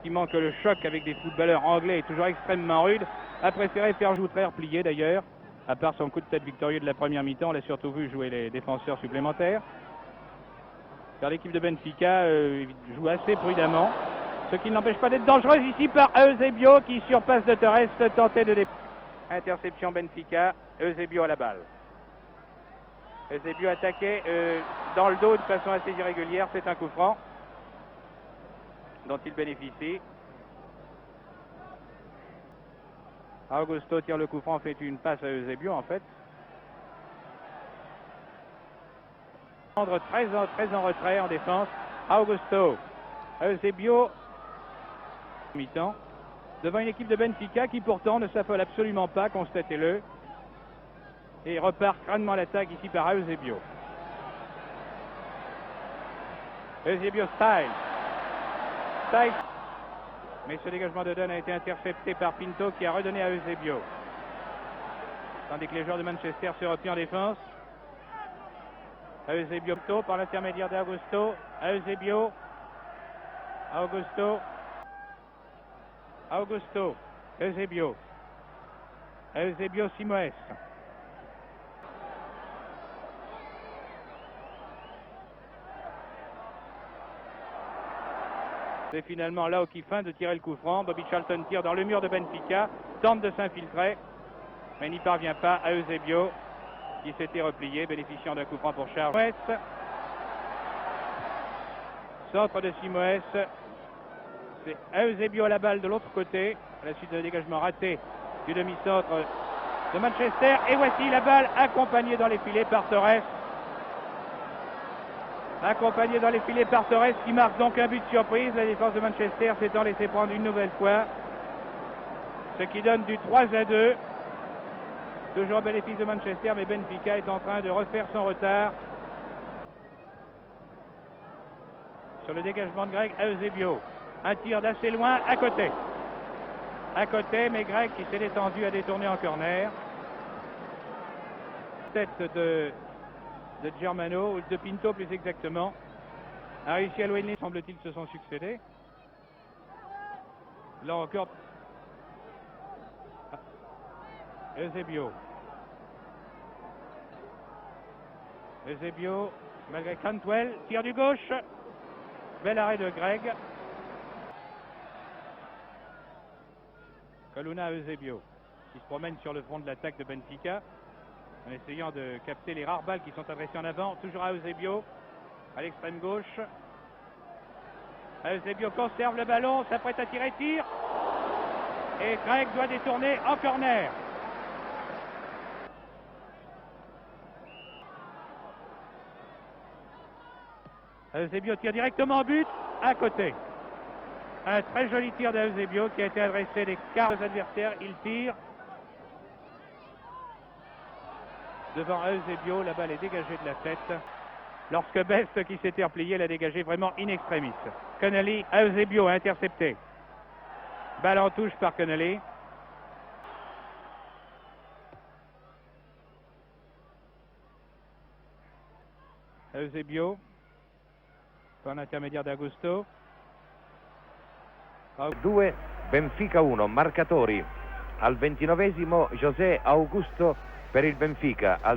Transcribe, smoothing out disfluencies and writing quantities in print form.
Effectivement que le choc avec des footballeurs anglais est toujours extrêmement rude, a préféré faire jouer très replié d'ailleurs, à part son coup de tête victorieux de la première mi-temps, on l'a surtout vu jouer les défenseurs supplémentaires. Car l'équipe de Benfica joue assez prudemment, ce qui n'empêche pas d'être dangereuse ici par Eusebio qui surpasse de Torres, tenté de interception Benfica, Eusebio à la balle. Eusebio attaqué dans le dos de façon assez irrégulière, c'est un coup franc dont il bénéficie. Augusto tire le coup franc, fait une passe à Eusebio en fait. Très en retrait en défense. Augusto. Eusebio. Mi-temps. Devant une équipe de Benfica qui pourtant ne s'affole absolument pas, constatez-le. Et repart crânement l'attaque ici par Eusebio. Eusebio style. Mais ce dégagement de Dunn a été intercepté par Pinto qui a redonné à Eusebio. Tandis que les joueurs de Manchester se replient en défense. Eusebio par l'intermédiaire d'Augusto. Eusebio. Eusebio. Eusebio Simoes. C'est finalement Lau qui feint de tirer le coup franc. Bobby Charlton tire dans le mur de Benfica, tente de s'infiltrer, mais n'y parvient pas à Eusebio, qui s'était replié, bénéficiant d'un coup franc pour Charles. Centre de Simoes. C'est Eusebio à la balle de l'autre côté, à la suite d'un dégagement raté du demi-centre de Manchester. Et voici la balle accompagnée dans les filets par Torres. Qui marque donc un but de surprise. La défense de Manchester s'étant laissé prendre une nouvelle fois, ce qui donne du 3-2. Toujours au bénéfice de Manchester, mais Benfica est en train de refaire son retard. Sur le dégagement de Greg, Eusebio. Un tir d'assez loin, à côté, mais Greg qui s'est détendu a détourné en corner. Tête de Germano, ou de Pinto plus exactement, a réussi à l'éloigner, semble-t-il, se sont succédés. Là encore, Eusebio, malgré Cantwell, tire du gauche, bel arrêt de Greg. Coluna Eusebio, qui se promène sur le front de l'attaque de Benfica, en essayant de capter les rares balles qui sont adressées en avant. Toujours à Eusebio, à l'extrême gauche. Eusebio conserve le ballon, s'apprête à tirer, tire. Et Greg doit détourner en corner. Eusebio tire directement au but, à côté. Un très joli tir d'Eusebio qui a été adressé des quarts aux adversaires. Il tire. Devant Eusebio, la balle est dégagée de la tête. Lorsque Best, qui s'était replié, l'a dégagé vraiment in extremis. Connolly, Eusebio a intercepté. Balle en touche par Connolly. Eusebio, par l'intermédiaire d'Augusto. 2, Benfica 1, marcatori. Al 29esimo José Augusto per il Benfica.